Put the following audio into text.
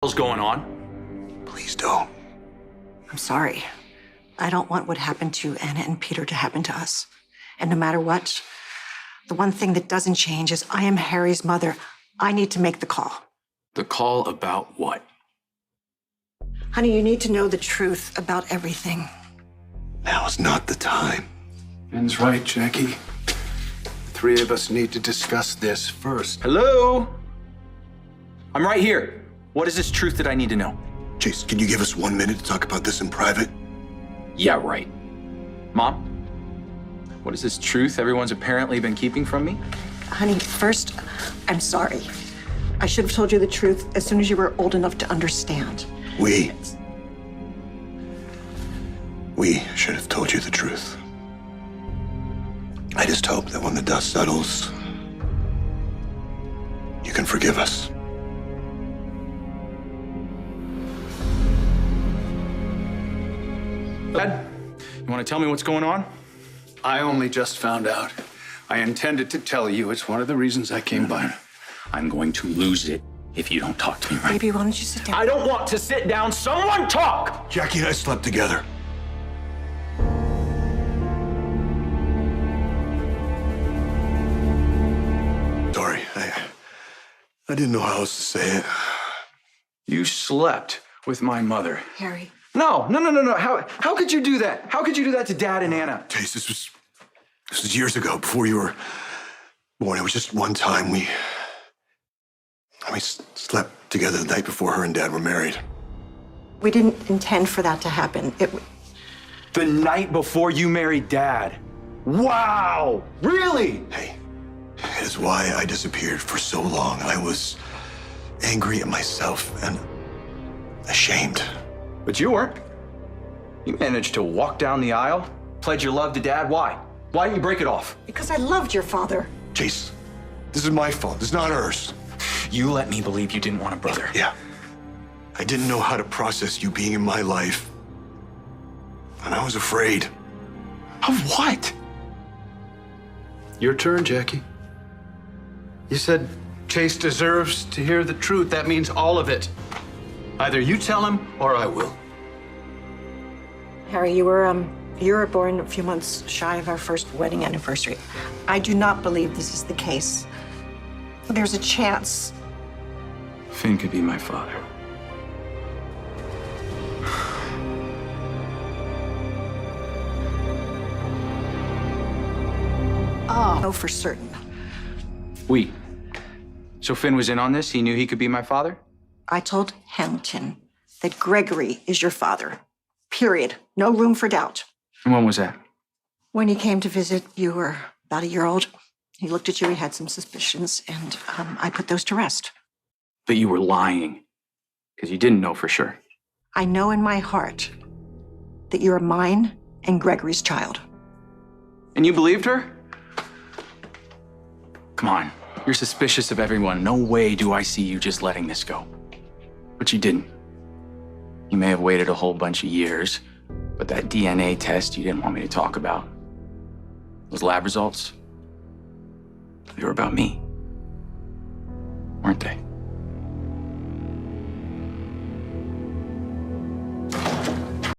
hell's going on? Please don't. I'm sorry. I don't want what happened to Anna and Peter to happen to us. And no matter what, the one thing that doesn't change is I am Harry's mother. I need to make the call. The call about what? Honey, you need to know the truth about everything. Now is not the time. Ben's right, Jackie. The three of us need to discuss this first. Hello? I'm right here. What is this truth that I need to know? Chase, can you give us 1 minute to talk about this in private? Yeah, right. Mom? What is this truth everyone's apparently been keeping from me? Honey, first, I'm sorry. I should have told you the truth as soon as you were old enough to understand. We should have told you the truth. I just hope that when the dust settles, you can forgive us. Dad, you want to tell me what's going on? I only just found out. I intended to tell you. It's one of the reasons I came by. I'm going to lose it if you don't talk to me right. Baby, why don't you sit down? I don't want to sit down. Someone talk! Jackie and I slept together. Sorry, I didn't know how else to say it. You slept with my mother. Harry. No. How could you do that? How could you do that to Dad and Anna? Chase, this was years ago, before you were born. It was just one time we slept together the night before her and Dad were married. We didn't intend for that to happen. The night before you married Dad. Wow! Really? Hey, it is why I disappeared for so long. I was angry at myself and ashamed. But you weren't. You managed to walk down the aisle, pledge your love to Dad. Why? Why didn't you break it off? Because I loved your father. Chase, this is my fault. It's not hers. You let me believe you didn't want a brother. Yeah. I didn't know how to process you being in my life. And I was afraid. Of what? Your turn, Jackie. You said Chase deserves to hear the truth. That means all of it. Either you tell him or I will. Harry, you were born a few months shy of our first wedding anniversary. I do not believe this is the case. There's a chance. Finn could be my father. Oh, no, for certain. So Finn was in on this? He knew he could be my father? I told Hamilton that Gregory is your father. Period. No room for doubt. And when was that? When he came to visit, you were about a year old. He looked at you, he had some suspicions, and I put those to rest. But you were lying, because you didn't know for sure. I know in my heart that you're mine and Gregory's child. And you believed her? Come on, you're suspicious of everyone. No way do I see you just letting this go. But you didn't. You may have waited a whole bunch of years, but that DNA test you didn't want me to talk about, those lab results, they were about me, weren't they?